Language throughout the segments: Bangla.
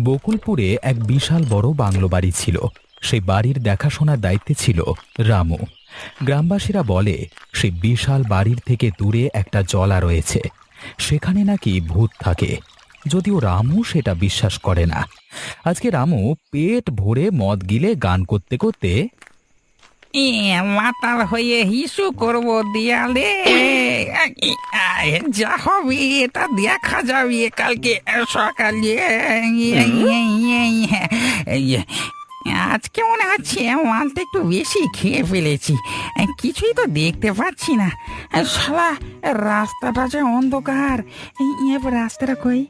বকুলপুরে এক বিশাল বড় বাংলো বাড়ি ছিল। সেই বাড়ির দেখাশোনার দায়িত্বে ছিল রামু। গ্রামবাসীরা বলে সেই বিশাল বাড়ির থেকে দূরে একটা জলা রয়েছে, সেখানে নাকি ভূত থাকে। যদিও রামু সেটা বিশ্বাস করে না। আজকে রামু পেট ভরে মদ গিলে গান করতে করতে মাতাল হয়ে হিসু করবো দেয়ালে যা হবে এটা দেখা যাবে কালকে সকালে। আজকে মনে হচ্ছে মালটা একটু বেশি খেয়ে ফেলেছি, কিছুই তো দেখতে পাচ্ছি না। শালা রাস্তাটা যে অন্ধকার, এবার রাস্তাটা কই?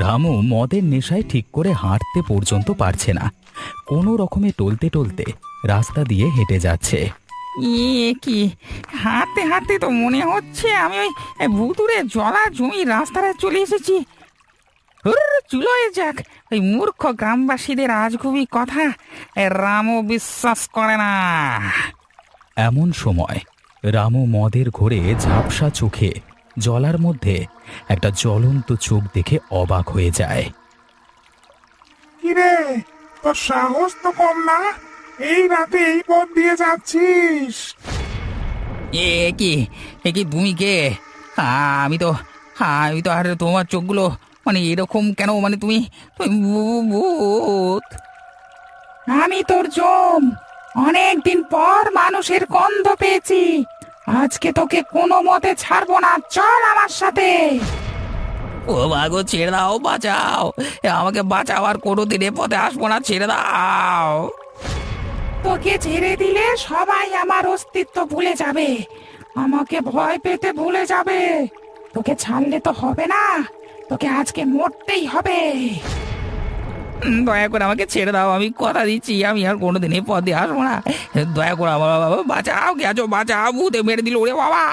রামু মদের নেশায় ঠিক করে হাঁটতে পর্যন্ত পারছে না। কোনো রকমে টলতে টলতে রাস্তা দিয়ে হেঁটে যাচ্ছে। কি হাঁটতে হাঁটতে তো মনে হচ্ছে আমি ওই ভুতুরে জলা জমি রাস্তায় চলে এসেছি। চুলো হয়ে যাক, ওই মূর্খ গ্রামবাসীদের আজগুবি কথা রামও বিশ্বাস করে না। এমন সময় রামু মদের ঘোরে ঝাপসা চোখে জলার মধ্যে একটা জ্বলন্ত চোখ দেখে অবাক হয়ে যায়। কিরে, তোর সাহস তো কম না? এই রাতে এই পথ দিয়ে যাচ্ছিস? এ কি তুমি কে? আমি তো আর তোমার চোখগুলো মানে এরকম কেন? মানে তুমি তুমি ভূত? আমি তোর জম, অনেকদিন পর মানুষের গন্ধ পেয়েছি। আজকে তোকে কোনো মতে ছাড়বো না, চল আমার সাথে। ও মাগো, ছেড়ে দাও, বাঁচাও আমাকে, বাঁচাও, আর কোনোদিন এ পথে আসবো না, ছেড়ে দাও। তোকে ছেড়ে দিলে সবাই আমার অস্তিত্ব ভুলে যাবে, আমাকে ভয় পেতে ভুলে যাবে। তোকে ছাড়লে তো হবে না, তোকে আজকে মরতেই হবে। দয়া করে আমাকে ছেড়ে দাও, আমি কথা দিচ্ছি আমি আর কোনোদিন এই পথে আসবো না। দয়া করে আমার বাবা, বাঁচাও, কে আছো, বাঁচাও, ভূতে মেরে দিল ওরে বাবা।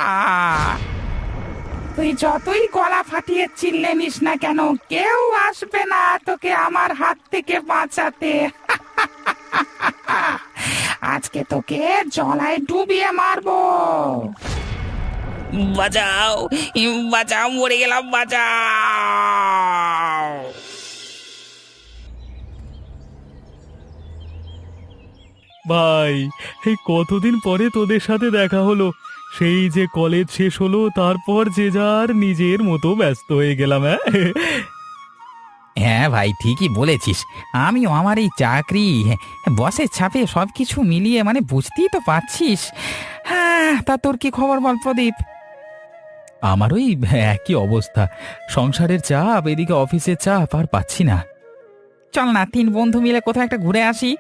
তুই যতই গলা ফাটিয়ে চিল্লে নিস না কেন, কেউ আসবে না তোকে আমার হাত থেকে বাঁচাতে। আজকে তোকে জলায় ডুবিয়ে মারবো। বাঁচাও, বাঁচাও, মরে গেলাম, বাঁচাও। ভাই, এই কতদিন পরে তোদের সাথে দেখা হলো। সেই যে কলেজ শেষ হলো, তারপর যে যার নিজের মতো ব্যস্ত হয়ে গেলাম। হ্যাঁ ভাই, ঠিকই বলেছিস। আমিও আমার এই চাকরি, বসের ছাপে সবকিছু মিলিয়ে মানে বুঝতেই তো পারছিস। হ্যাঁ, তা তোর কি খবর বল প্রদীপ? আমার ওই একই অবস্থা, সংসারের চাপ, এদিকে অফিসের চাপ, আর পাচ্ছি না। চল না, তিন বন্ধু মিলে কোথাও একটা ঘুরে আসি।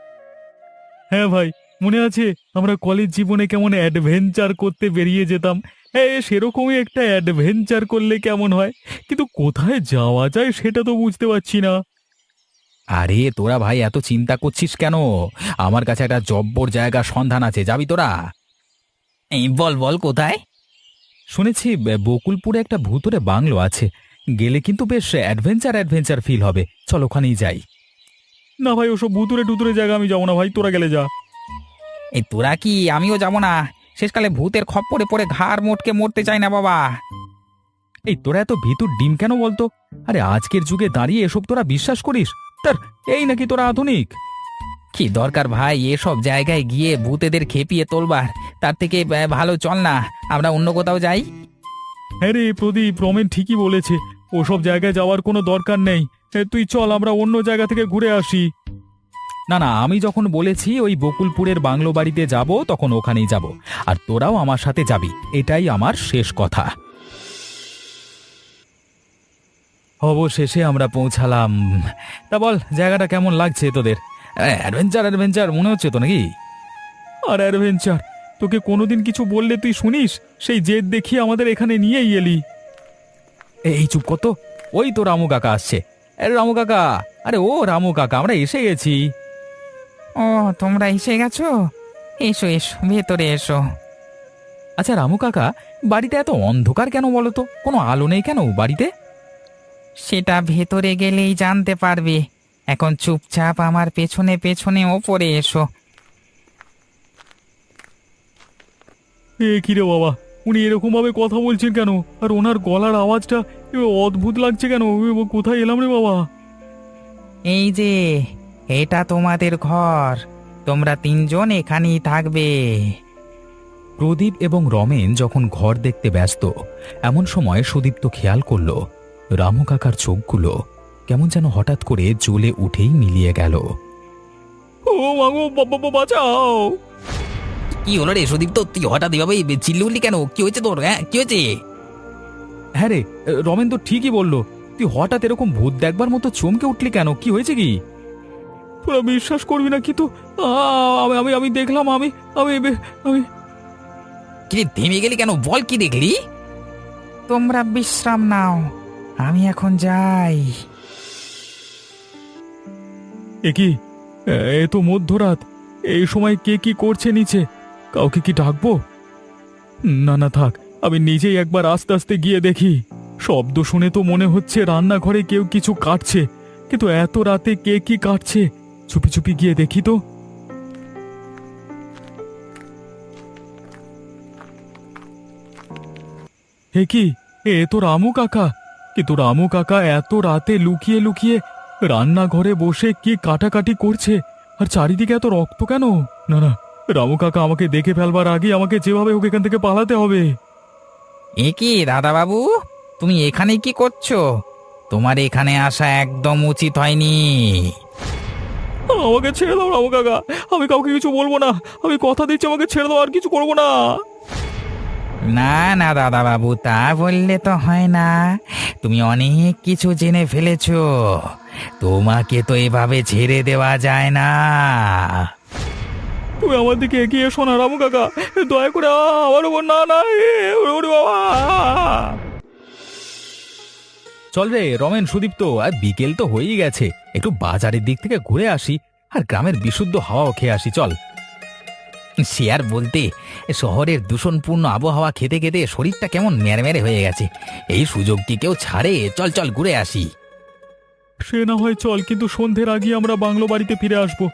হ্যাঁ ভাই, মনে আছে আমরা কলেজ জীবনে কেমন অ্যাডভেঞ্চার করতে বেরিয়ে যেতাম? সেরকমই একটা অ্যাডভেঞ্চার করলে কেমন হয়, কিন্তু কোথায় যাওয়া যায় সেটা তো বুঝতে পারছি না। আরে তোরা ভাই এত চিন্তা করছিস কেন? আমার কাছে একটা জব্বর জায়গার সন্ধান আছে, যাবি তোরা? এই বল বল, কোথায়? শুনেছি বকুলপুরে একটা ভূতুরে বাংলো আছে, গেলে কিন্তু বেশ অ্যাডভেঞ্চার অ্যাডভেঞ্চার ফিল হবে। চল ওখানেই যাই। না ভাই, ওসব ভুতুরে টুতুরে জায়গা আমি যাবো না ভাই, তোরা গেলে যা। এই তোরা কি, আমিও যাব না। শেষকালে ভূতের খপ্পরে পড়ে ঘাড় মোটকে মরতে চাই না বাবা। এই তোরা এত ভিতুর ডিম কেন বলতো? আরে আজকের যুগে দাঁড়িয়ে এসব তোরা বিশ্বাস করিস? তার এই নাকি তোরা আধুনিক? কি দরকার ভাই এসব জায়গায় গিয়ে ভূতেদের খেপিয়ে তোলবার? তার থেকে ভালো চল না আমরা অন্য কোথাও যাই। হ্যাঁ রে প্রদীপ, রমেন ঠিকই বলেছে, ওসব জায়গায় যাওয়ার কোনো দরকার নেই। তুই চল, আমরা অন্য জায়গা থেকে ঘুরে আসি। না না, আমি যখন বলেছি ওই বকুলপুরের বাংলো বাড়িতে যাব, তখন ওখানেই যাব, আর তোরাও আমার সাথে যাবি, এটাই আমার শেষ কথা। অবশেষে আমরা পৌঁছালাম। তা বল, জায়গাটা কেমন লাগছে তোদের? অ্যাডভেঞ্চার অ্যাডভেঞ্চার মনে হচ্ছে তো নাকি? আর অ্যাডভেঞ্চার? তোকে কোনোদিন কিছু বললে তুই শুনিস? সেই জেদ দেখিয়ে আমাদের এখানে নিয়েই এলি। এই চুপ কর তো, ওই তো রামু কাকা আসছে। আরে রামু কাকা, আরে ও রামু কাকা, আমরা এসে গেছি। ও, তোমরা এসে গেছো? এসো এসো, ভেতরে এসো। আচ্ছা রামু কাকা, বাড়িতে এত অন্ধকার কেন বলো তো? কোনো আলো নেই কেন বাড়িতে? সেটা ভেতরে গেলেই জানতে পারবে। এখন চুপচাপ আমার পেছনে পেছনে ওপরে এসো। কিরে বাবা, উনি এরকম ভাবে কথা বলছেন কেন? আর ওনার গলার আওয়াজটা অদ্ভুত লাগছে কেন? কোথায় এলাম রে বাবা? এই যে এটা তোমাদের ঘর, তোমরা তিনজন এখানেই থাকবে। প্রদীপ এবং রমেন যখন ঘর দেখতে ব্যস্ত এমন সময় সুদীপ্ত খেয়াল করল রামু কাকার চোখগুলো কেমন যেন হঠাৎ করে জ্বলে উঠেই মিলিয়ে গেল। ও মাগো, বাঁচাও! কি হলো রে সুদীপ? তো তুই হঠাৎ এভাবে চিল্লি উঠলি কেন? কি হয়েছে তোর? হ্যাঁ, কি হয়েছে? হ্যাঁ রে, রমেন তো ঠিকই বলল। তুই হঠাৎ এরকম ভূত দেখবার মতো চমকে উঠলি কেন? কি হয়েছে কি? তোরা বিশ্বাস করবি না, কিন্তু আমি আমি আমি দেখলাম, আমি আমি আমি কি রে, থেমে গেলি কেন? বল, কি দেখলি? তোমরা বিশ্রাম নাও, আমি এখন যাই। এ কি? এ তো মধ্যরাত, এই সময় কে কি করছে নিচে? কাউকে কি ডাকবো? না না, থাক, আমি নিজেই একবার আস্তে আস্তে গিয়ে দেখি। শব্দ শুনে তো মনে হচ্ছে রান্নাঘরে কেউ কিছু কাটছে, কিন্তু এত রাতে কে কি কাটছে? চুপি চুপি গিয়ে দেখি তো। হে কি, এ তো রামু কাকা! কিন্তু রামু কাকা এত রাতে লুকিয়ে লুকিয়ে রান্নাঘরে বসে কি কাটাকাটি করছে? আর চারিদিকে এত রক্ত কেন? না না, রামু কাকা আমাকে দেখে ফেলবার আগে আমাকে যেভাবে হোক এখান থেকে পালাতে হবে। এ কি দাদা বাবু, তুমি এখানে কি করছো? তোমার এখানে আসা একদম উচিত হয়নি। আমাকে ছেড়ে দাও রামু কাকা, আমি কাউকে কিছু বলবো না। আমি কথা দিচ্ছি, আমাকে ছেড়ে দাও, আর কিছু করবো না। না না দাদা বাবু, তা বললে তো হয় না। তুমি অনেক কিছু জেনে ফেলেছো, তোমাকে তো এভাবে ছেড়ে দেওয়া যায় না। তুমি আমার দিকে এগিয়ে এসো না রামু কাকা, দয়া করে আমার উপর না না ওরে বাবা! চল রে রমেন, সুদীপ্ত, আর বিকেল তো হয়েই গেছে, একটু বাজারের দিক থেকে ঘুরে আসি আর গ্রামের বিশুদ্ধ হাওয়াও খেয়ে আসি। চল। সে আর বলতে, শহরের দূষণপূর্ণ আবহাওয়া খেতে খেতে শরীরটা কেমন ম্যারম্যারে হয়ে গেছে। এই সুযোগ কি কেউ ছাড়ে? চল চল ঘুরে আসি। সে না হয় চল, কিন্তু সন্ধ্যের আগে আমরা বাংলো বাড়িতে ফিরে আসবো।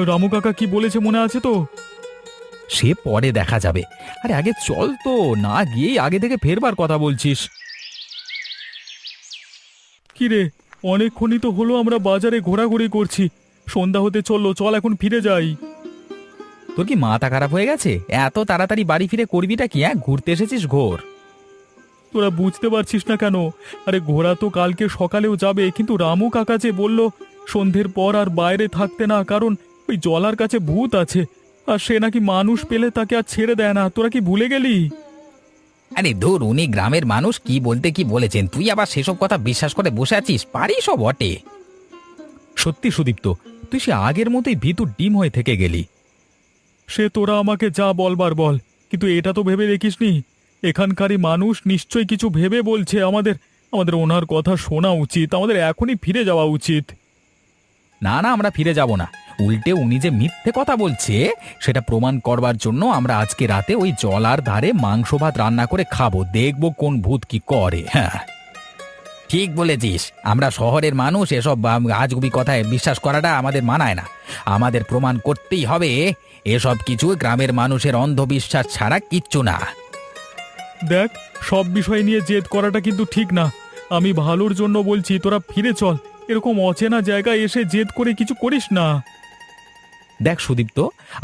রামু কাকা কি বলেছে মনে আছে তো? সে পরে দেখা যাবে। আরে আগে চল তো, না গিয়েই আগে থেকে ফেরবার কথা বলছিস। কি রে, অনেকক্ষণই তো হলো আমরা বাজারে ঘোরাঘুরি করছি, সন্ধ্যা হতে চললো, চল এখন ফিরে যাই। তোর কি মাথা খারাপ হয়ে গেছে? এত তাড়াতাড়ি বাড়ি ফিরে করবিটা কি? হ্যাঁ, ঘুরতে এসেছিস ঘোর। তোরা বুঝতে পারছিস না কেন? আরে ঘোরা তো কালকে সকালেও যাবে, কিন্তু রামু কাকা যে বলল সন্ধ্যের পর আর বাইরে থাকতে না, কারণ ওই জলার কাছে ভূত আছে, আর সে নাকি মানুষ পেলে তাকে আর ছেড়ে দেয় না। তোরা কি ভুলে গেলি? আরে ধুর, উনি গ্রামের মানুষ, কি বলতে কি বলেছেন, তুই আবার সেসব কথা বিশ্বাস করে বসে আছিস? পারিস বটে। সত্যি সুদীপ্ত, তুই সে আগের মতোই ভীতুর ডিম হয়ে থেকে গেলি। সে তোরা আমাকে যা বলবার বল, কিন্তু এটা তো ভেবে দেখিসনি এখানকারই মানুষ নিশ্চয়ই কিছু ভেবে বলছে। আমাদের আমাদের ওনার কথা শোনা উচিত, আমাদের এখনই ফিরে যাওয়া উচিত। না না, আমরা ফিরে যাব না। উল্টে উনি যে মিথ্যে কথা বলছে সেটা প্রমাণ করবার জন্য আমরা আজকে রাতে ওই জলার ধারে মাংস ভাত রান্না করে খাবো, দেখবো কোন ভূত কি করে। হ্যাঁ, ঠিক বলেছিস, আমরা শহরের মানুষ, এসব আজগুবি কথায় বিশ্বাস করাটা আমাদের মানায় না। আমাদের প্রমাণ করতেই হবে এসব কিছু গ্রামের মানুষের অন্ধবিশ্বাস ছাড়া কিচ্ছু না। দেখ, সব বিষয় নিয়ে জেদ করাটা কিন্তু ঠিক না। আমি ভালোর জন্য বলছি, তোরা ফিরে চল। এরকম অচেনা জায়গায় এসে জেদ করে কিছু করিস না। দেখ সুদীপ্ত,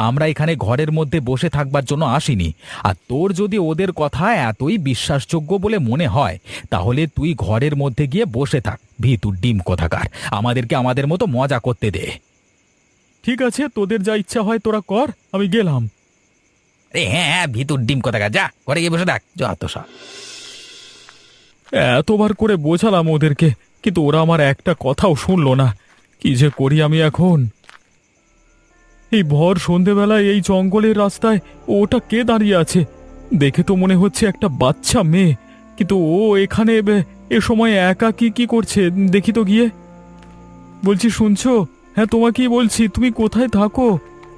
আমরা এখানে ঘরের মধ্যে বসে থাকবার জন্য আসিনি। আর তোর যদি ওদের কথা এতই বিশ্বাসযোগ্য বলে মনে হয়, তাহলে তুই ঘরের মধ্যে গিয়ে বসে থাক। ভিতুর ডিম কোথাকার, আমাদেরকে আমাদের মতো মজা করতে দে। ঠিক আছে, তোদের যা ইচ্ছা হয় তোরা কর, আমি গেলাম। আরে হ্যাঁ হ্যাঁ, ভিতর ডিম কোথাকার, যা ঘরে গিয়ে বসে থাক, যত সব। এতবার করে বোঝালাম ওদেরকে, কিন্তু ওরা আমার একটা কথাও শুনলো না। কি যে করি আমি এখন? এই ভর সন্ধেবেলায় এই জঙ্গলের রাস্তায় ওটা কে দাঁড়িয়ে আছে? দেখে তো মনে হচ্ছে একটা বাচ্চা মেয়ে, কিন্তু ও এখানে এ সময় একা কি করছে? দেখি তো গিয়ে। বলছি, শুনছো? হ্যাঁ, তোমাকেই বলছি, তুমি কোথায় থাকো?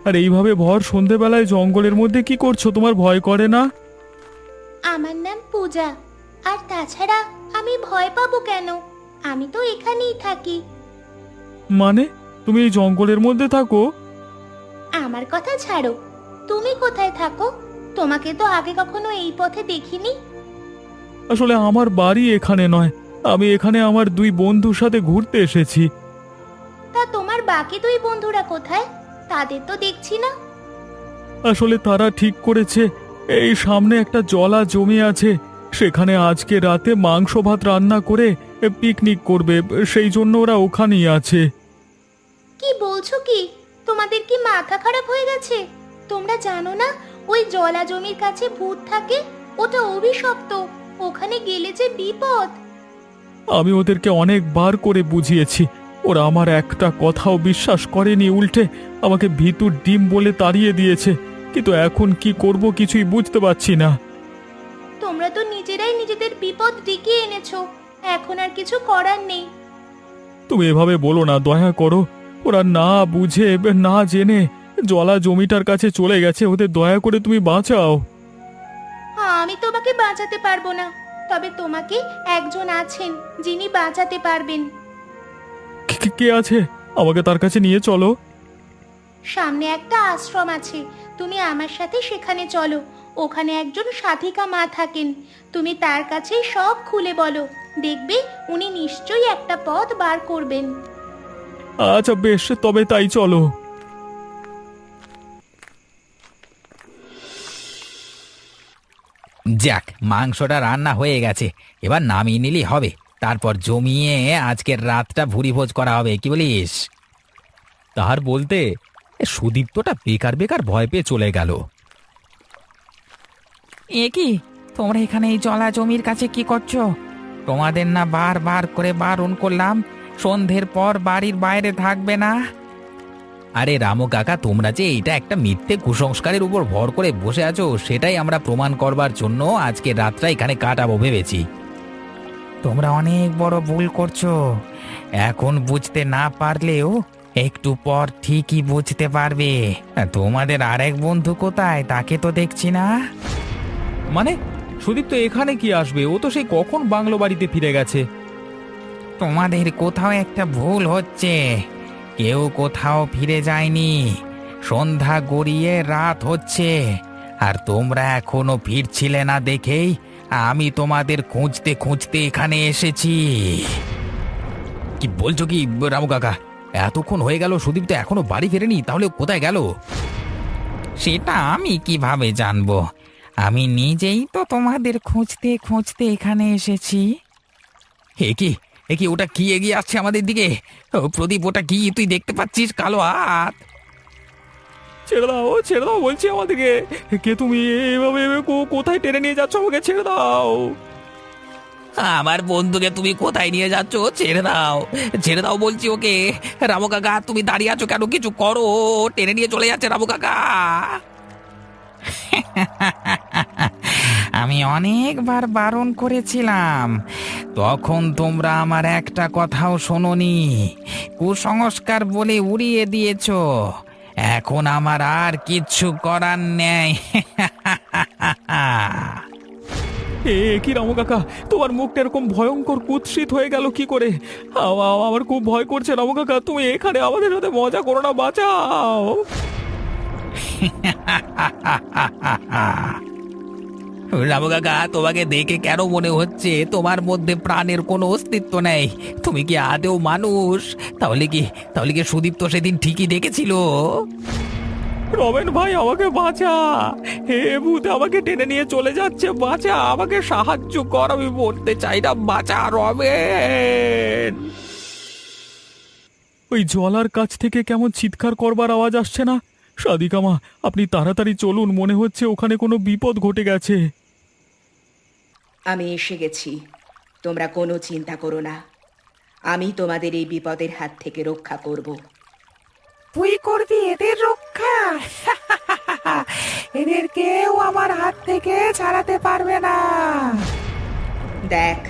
আর এইভাবে ভর সন্ধেবেলায় জঙ্গলের মধ্যে কি করছো? তোমার ভয় করে না? আমার নাম পূজা, আর তাছাড়া আমি ভয় পাবো কেন? আমি তো এখানেই থাকি। মানে, তুমি এই জঙ্গলের মধ্যে থাকো? আমার কথা ছাড়ো, তুমি কোথায় থাকো? তোমাকে তো আগে কখনো এই পথে দেখিনি। আসলে আমার বাড়ি এখানে নয়, আমি এখানে আমার দুই বন্ধুর সাথে ঘুরতে এসেছি। তা তোমার বাকি দুই বন্ধুরা কোথায়? তাদের তো দেখছি না। আসলে তারা ঠিক করেছে এই সামনে একটা জলা জমি আছে, সেখানে আজকে রাতে মাংস ভাত রান্না করে পিকনিক করবে, সেই জন্য ওরা ওখানেই আছে। কি বলছো কি? তোমাদের কি মাথা খারাপ হয়ে গেছে? তোমরা জানো না ওই জলা জমির কাছে ভূত থাকে? ওটা অভিশপ্ত, ওখানে গেলে যে বিপদ। আমি ওদেরকে অনেকবার করে বুঝিয়েছি, ওরা আমার একটা কথাও বিশ্বাস করেনি, উল্টে আমাকে ভিতুর ডিম বলে তাড়িয়ে দিয়েছে। কিন্তু এখন কি করব কিছুই বুঝতে পারছি না। তোমরা তো নিজেরাই নিজেদের বিপদ ডেকে এনেছো, এখন আর কিছু করার নেই। তুমি এভাবে বলো না, দয়া করো। ওরা না বুঝে না জেনে জলা জমিটার কাছে চলে গেছে, ওদের দয়া করে তুমি বাঁচাও। আমি তোমাকে বাঁচাতে পারবো না, তবে তোমাকে একজন আছেন যিনি বাঁচাতে পারবেন। কে আছে? আমাকে তার কাছে নিয়ে চলো। সামনে একটা আশ্রম আছে, তুমি আমার সাথে সেখানে চলো। ওখানে একজন সাধিকা মা থাকেন, তুমি তার কাছে সব খুলে বলো, দেখবে উনি নিশ্চয়ই একটা পথ বার করবেন। আচ্ছা বেশ, তবে তাই চলো। যাক, মাংসটা রান্না হয়ে গেছে, এবার নামিয়ে নিলেই হবে। তারপর জমিয়ে আজকের রাতটা ভুরিভোজ করা হবে, কি বলিস? তাহার বলতে সুদীপ্তটা বেকার বেকার ভয় পেয়ে চলে গেল। এ কি, তোমরা এখানে এই জলা জমির কাছে কি করছো? তোমাদের না বারবার করে বারণ করলাম সন্ধ্যের পর বাড়ির বাইরে থাকবে না? আরে রামু কাকা, তোমরা যে এটা একটা মিথ্যে কুসংস্কারের উপর ভর করে বসে আছো, সেটাই আমরা প্রমাণ করবার জন্য আজকে রাতটা এখানে কাটাবো ভেবেছি। তোমরা অনেক বড় ভুল করছো। এখন বুঝতে না পারলেও একটু পর ঠিকই বুঝতে পারবে। তোমাদের আরেক বন্ধু কোথায়? তাকে তো দেখছি না। মানে সুদীপ্ত এখানে কি আসবে? ও তো সেই কখন বাংলো বাড়িতে ফিরে গেছে। তোমাদের কোথাও একটা ভুল হচ্ছে, কেউ কোথাও ফিরে যায়নি। সন্ধ্যা গড়িয়ে রাত হচ্ছে, আর তোমরা এখনো ফিরছিলে না দেখেই আমি তোমাদের খুঁজতে খুঁজতে এখানে এসেছি। কি বলছো কি রামু কাকা? এতক্ষণ হয়ে গেল সুদীপ্ত এখনো বাড়ি ফেরেনি, তাহলে ও কোথায় গেল? সেটা আমি কিভাবে জানবো? আমি নিজেই তো তোমাদের খুঁজতে খুঁজতে এখানে এসেছি। এ কি ওটা কি এগিয়ে আসছে আমাদের দিকে? ও প্রদীপ, ওটা কি তুই দেখতে পাচ্ছিস? কালো হাত। ছেড়ে দাও বলছি আমাদেরকে। কে তুমি? এভাবে কোথায় টেনে নিয়ে যাচ্ছ আমাকে? ছেড়ে দাও। আমার বন্ধুকে তুমি কোথায় নিয়ে যাচ্ছ? ছেড়ে দাও বলছি ওকে। রামু কাকা, তুমি দাঁড়িয়ে আছো কেন? কিছু করো, টেনে নিয়ে চলে যাচ্ছে রামু কাকা। আমি অনেকবার বারণ করেছিলাম, তখন তোমরা আমার একটা কথাও শোনোনি। কুসংস্কার বলে উড়িয়ে দিয়েছো। এখন আমার আর কিচ্ছু করার নেই। কি রামু কাকা, তোমার মুখটা এরকম ভয়ঙ্কর কুৎসিত হয়ে গেল কি করে? আমার খুব ভয় করছে রামু কাকা, তুমি এখানে আমাদের সাথে মজা করো না, বাঁচাও। রামু কাকা, তোমাকে দেখে কেন মনে হচ্ছে তোমার মধ্যে প্রাণের কোনো অস্তিত্ব নেই? তুমি কি আদেও মানুষ? তাহলে কি সুদীপ্ত সেদিন ঠিকই দেখেছিল? রমেন ভাই, আমাকে বাঁচা। হে ভূত আমাকে টেনে নিয়ে চলে যাচ্ছে, বাঁচা, আমাকে সাহায্য কর, আমি মরতে চাই না, বাঁচা রমেন। ওই জলার কাছ থেকে কেমন চিৎকার করবার আওয়াজ আসছে না? সাদিকা মা, আপনি তাড়াতাড়ি চলুন, মনে হচ্ছে ওখানে কোনো বিপদ ঘটে গেছে। আমি এসে গেছি, তোমরা কোনো চিন্তা করো না, আমি তোমাদের এই বিপদের হাত থেকে রক্ষা করব। তুই করবি এদের রক্ষা? এদের কেউ আমার হাত থেকে ছাড়াতে পারবে না। দেখ,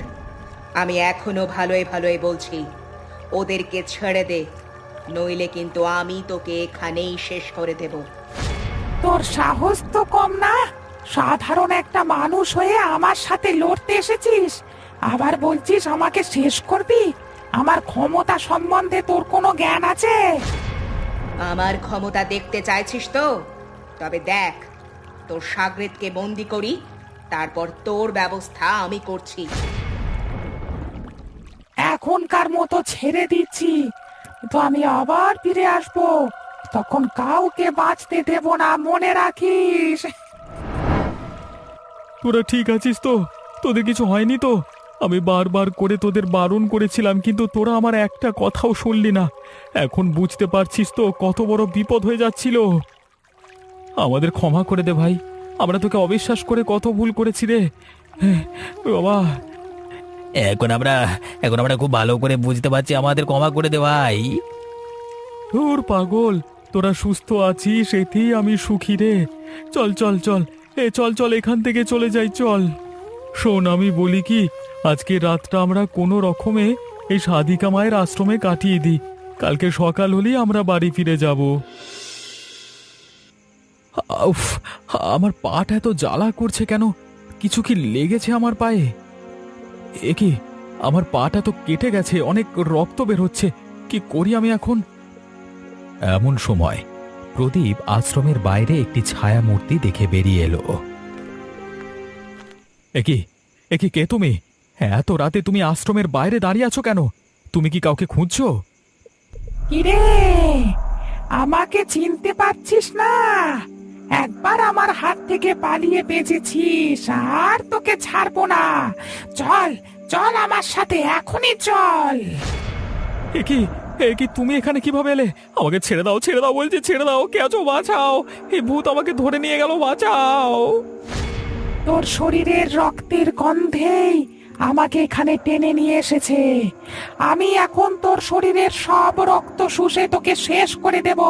আমি এখনো ভালোই ভালোই বলছি, ওদেরকে ছেড়ে দে, নইলে কিন্তু আমি তোকে এখানেই শেষ করে দেব। তোর সাহস তো কম না? সাধারণ একটা মানুষ হয়ে আমার সাথে লড়তে এসেছিস, আবার বলছিস আমাকে শেষ করবি? আমার ক্ষমতা সম্বন্ধে তোর কোনো জ্ঞান আছে? আমার ক্ষমতা দেখতে চাইছিস তো? তবে দেখ, তোর সাগরেদকে বন্দি করি, তারপর তোর ব্যবস্থা আমি করছি। এখনকার মতো ছেড়ে দিচ্ছি, তো আমি আবার ফিরে আসবো, তখন কাউকে বাঁচতে দেব না, মনে রাখিস। তোরা ঠিক আছিস তো? তোদের কিছু হয়নি তো? আমি বারবার করে তোদের বারণ করেছিলাম, কিন্তু তোরা আমার একটা কথাও শুনলি না। এখন বুঝতে পারছিস তো কত বড় বিপদ হয়ে যাচ্ছিল। আমাদের ক্ষমা করে দে ভাই, আমরা তোকে অবিশ্বাস করে কত ভুল করেছি রে। ওই বাবা, এখন আমরা খুব ভালো করে বুঝতে পারছি, আমাদের ক্ষমা করে দে ভাই। ধুর পাগল, তোরা সুস্থ আছিস এতেই আমি সুখী রে। চল চল চল, চল চল এখান থেকে চলে যাই, চল। শোন, আমি বলি কি, আজকে রাতটা আমরা কোনো রকমে এই সাধিকা মায়ের আশ্রমে কাটিয়ে দিই। কালকে সকাল হলেই আমরা বাড়ি ফিরে যাব। উফ, আমার পাটা এত জ্বালা করছে কেন? কিছু কি লেগেছে আমার পায়ে? এ কি, আমার পাটা তো কেটে গেছে, অনেক রক্ত বের হচ্ছে। কি করি আমি এখন? এমন সময় প্রদীপ আশ্রমের বাইরে একটি ছায়া মূর্তি দেখে বেরিয়ে এলো। একি কে তুমি? এত রাতে তুমি আশ্রমের বাইরে দাঁড়িয়ে আছো কেন? তুমি কি কাউকে খুঁজছো? কিরে, আমাকে চিনতে পারছিস না? একবার আমার হাত থেকে পালিয়ে বেঁচেছিস, আর তোকে ছাড়বো না। চল চল আমার সাথে, এখনই চল। একি তুমি এখানে কিভাবে এলে? আমাকে ছেড়ে দাও, ছেড়ে দাও বলছি, ছেড়ে দাও। কে আছো? বাঁচাও, এই ভূত আমাকে ধরে নিয়ে গেল, বাঁচাও। তোর শরীরের রক্তের গন্ধেই আমাকে এখানে টেনে নিয়ে এসেছে। আমি এখন তোর শরীরের সব রক্ত শুষে তোকে শেষ করে দেব।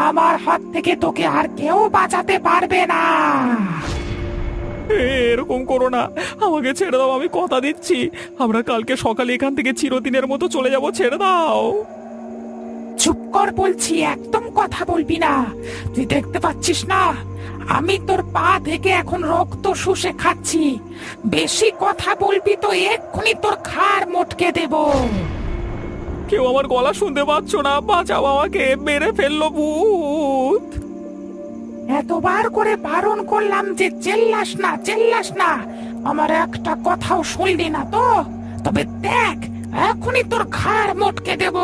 আমার হাত থেকে তোকে আর কেউ বাঁচাতে পারবে না। এরকম করো না, আমাকে ছেড়ে দাও, আমি কথা দিচ্ছি আমরা কালকে সকালে এখান থেকে চিরদিনের মতো চলে যাব, ছেড়ে দাও। চুপ কর বলছি, একদম কথা বলবি না। তুই দেখতে পাচ্ছিস না আমি তোর পা থেকে এখন রক্ত শুষে খাচ্ছি? বেশি কথা বলবি তো এক্ষুনি তোর ঘাড় মটকে দেব। কেউ আমার গলা শুনতে পাচ্ছ না? বাঁচাও, আমাকে মেরে ফেললো ভূত। এতবার করে বারণ করলাম যে চেল্লাস না, চেল্লাস না, আমার একটা কথাও শুনলি না তো? তবে দেখ, এখনই তোর ঘাড় মটকে দেব।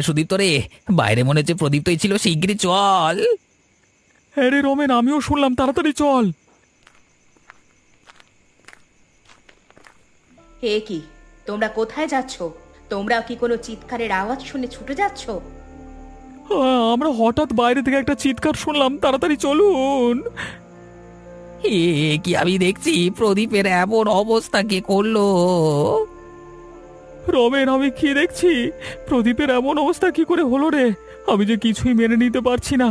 সুদীপ্ত রে, বাইরে মনে হচ্ছে প্রদীপ্তই ছিল, শিগগিরই চল। হ্যাঁ রে রমেন, আমিও শুনলাম, তাড়াতাড়ি চল। হে কি, তোমরা কোথায় যাচ্ছ? তোমরা কি কোনো চিৎকারের আওয়াজ শুনে ছুটে যাচ্ছ? আমরা হঠাৎ বাইরে থেকে একটা চিৎকার শুনলাম, তাড়াতাড়ি চলুন। কি আমি দেখছি, প্রদীপের এমন অবস্থা কে করলো? রমেন, আমি কি দেখছি? প্রদীপের এমন অবস্থা কি করে হলো রে? আমি যে কিছুই মেনে নিতে পারছি না।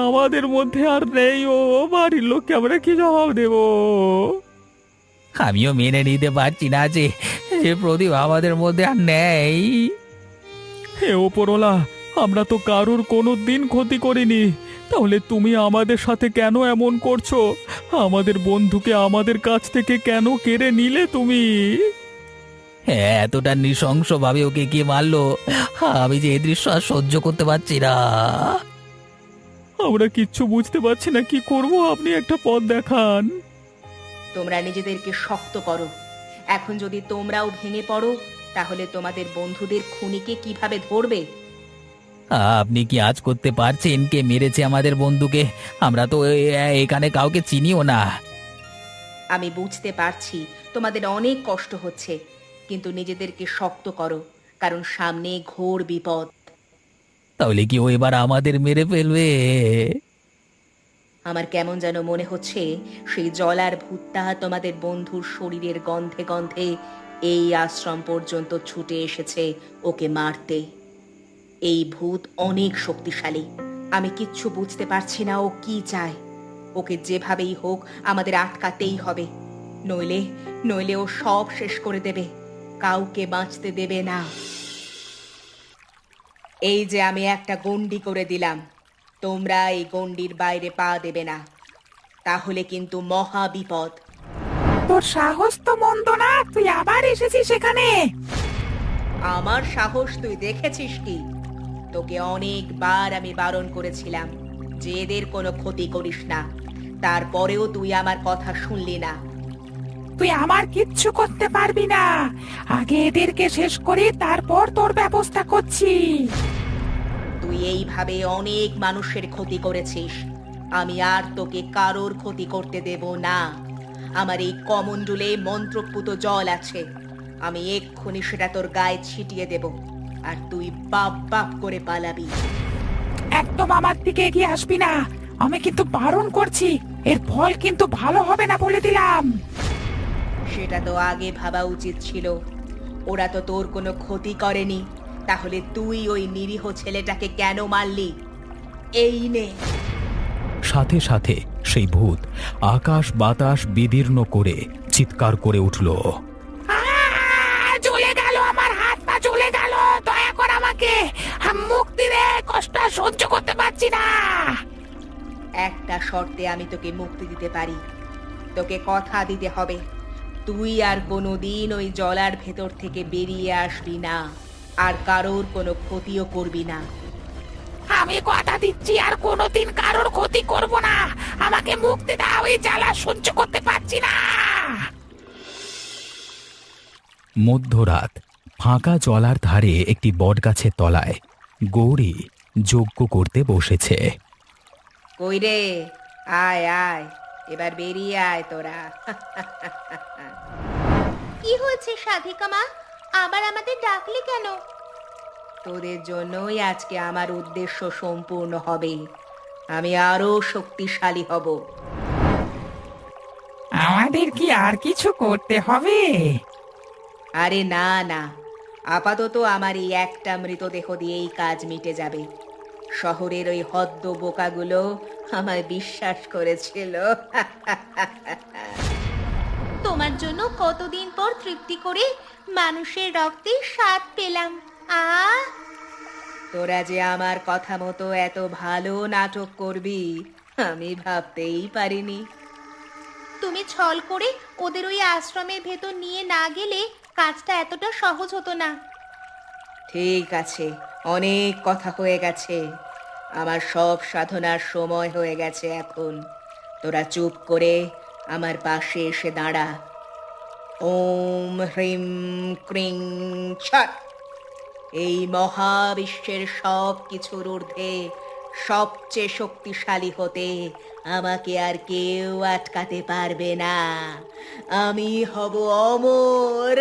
আমাদের মধ্যে আর নেই ও, বাড়ির লোককে আমরা কি জবাব দেব? আমিও মেনে নিতে পারছি না যে প্রদীপ আমাদের মধ্যে আর নেই। হে ওপরওয়ালা, আমরা তো কারোর কোনো দিন ক্ষতি করিনি, তাহলে তুমি আমাদের সাথে কেন এমন করছো? আমাদের বন্ধুকে আমাদের কাছ থেকে কেন কেড়ে নিলে তুমি? হ্যাঁ, এতটা নৃশংস ভাবে ওকে কে মারলো? আমি যে এই দৃশ্য আর সহ্য করতে পারছি না। আমরা কিচ্ছু বুঝতে পারছি না, কি করব? আপনি একটা পথ দেখান। তোমরা নিজেদেরকে শক্ত করো। এখন যদি তোমরাও ভেঙে পড়ো, তাহলে তোমাদের বন্ধুদের খুনিকে কিভাবে ধরবে? আপনি কি আজ করতে পারছেন কে মেরেছে আমাদের বন্ধুকে? আমরা তো এখানে কাউকে চিনিও না। আমি বুঝতে পারছি তোমাদের অনেক কষ্ট হচ্ছে, কিন্তু নিজেদেরকে শক্ত করো, কারণ সামনে ঘোর বিপদ। তাহলে কি ও এবার আমাদের মেরে ফেলবে? আমার কেমন যেন মনে হচ্ছে সেই জলার ভূতটা তোমাদের বন্ধুর শরীরের গন্ধে গন্ধে এই আশ্রম পর্যন্ত ছুটে এসেছে ওকে মারতে। এই ভূত অনেক শক্তিশালী। আমি কিচ্ছু বুঝতে পারছি না ও কি চায়। ওকে যেভাবেই হোক আমাদের আটকাতেই হবে, নইলে নইলে ও সব শেষ করে দেবে, কাউকে বাঁচতে দেবে না। এই যে আমি একটা গণ্ডি করে দিলাম, তোমরা এই গণ্ডির বাইরে পা দেবে না, তাহলে কিন্তু মহা বিপদ। তোর সাহস তো মন্দ না, তুই আবার এসেছিস এখানে। আমার সাহস তুই দেখেছিস কি? তোকে অনেকবার আমি বারণ করেছিলাম যে এদের কোনো ক্ষতি করিস না, তারপরেও তুই আমার কথা শুনলি না। তুই আমার কিচ্ছু করতে পারবি না। আগে এদেরকে শেষ করি, তারপর তোর ব্যবস্থা করছি। তুই এইভাবে অনেক মানুষের ক্ষতি করেছিস, আমি আর তোকে কারোর ক্ষতি করতে দেব না। আমার এই কমণ্ডলে মন্ত্রপুত জল আছে, আমি এক্ষুনি সেটা তোর গায়ে ছিটিয়ে দেব, আর তুই বাপ বাপ করে পালাবি। একদম আমার দিকে এগিয়ে আসবি না, আমি কিন্তু বারণ করছি। এর ফল কিন্তু ভালো হবে না, বলে দিলাম। সেটা তো আগে ভাবা উচিত ছিল। ওরা তো তোর কোনো ক্ষতি করেনি, তাহলে তুই ওই নিরীহ ছেলেটাকে কেন মারলি? এই নে। সাথে সাথে সেই ভূত আকাশ বাতাস বিদীর্ণ করে চিৎকার করে উঠল। চলে গেল, আমার হাত পা চলে গেল, দয়া কর আমাকে মুক্তি দে, কষ্ট আর সহ্য করতে পারছি না। একটা শর্তে আমি তোকে মুক্তি দিতে পারি। তোকে কথা দিতে হবে, তুই আর কোনোদিন ওই জলার ভেতর থেকে বেরিয়ে আসবি না, আর কারোর কোনো ক্ষতিও করবি না। আমি কথা দিচ্ছি আর কোনোদিন কারোর ক্ষতি করব না। আমাকে মুক্তি দাও, এই জ্বালা সহ্য করতে পারছি না। মধ্যরাত ফাঁকা জলার ধারে একটি বটগাছের তলায় গৌরী যজ্ঞ করতে বসেছে। কই রে, আয় আয়, এবার বেরিয়ে আয় তোরা। কি হয়েছে সাধিকা মা, আবার আমাদের ডাকলে কেন? তোদের জন্যই আজকে আমার উদ্দেশ্য সম্পূর্ণ হবে। আমি আরো শক্তিশালী হব। আমাদের কি আর কিছু করতে হবে? আরে না না, আপাতত আমার এই একটা মৃতদেহ দিয়েই কাজ মিটে যাবে। শহরের ওই হদ্দ বোকাগুলো আমায় বিশ্বাস করেছিল। তোমার জন্য কতদিন পর তৃপ্তি করে মানুষের রক্তের স্বাদ পেলাম। তোরা যে আমার কথা মতো এত ভালো নাটক করবি আমি ভাবতেই পারিনি। তুমি ছল করে ওদের ওই আশ্রমের ভেতর নিয়ে না গেলে কাজটা এতটা সহজ হতো না। ঠিক আছে, অনেক কথা হয়ে গেছে, আমার সব সাধনার সময় হয়ে গেছে এখন। তোরা চুপ করে আমার পাশে এসে দাঁড়া। ওম হ্রিম ক্রিং ছট। এই মহাবিশ্বের সব কিছুর ঊর্ধ্বে সবচেয়ে শক্তিশালী হতে আমাকে আর কেউ আটকাতে পারবে না। আমি হব অমর।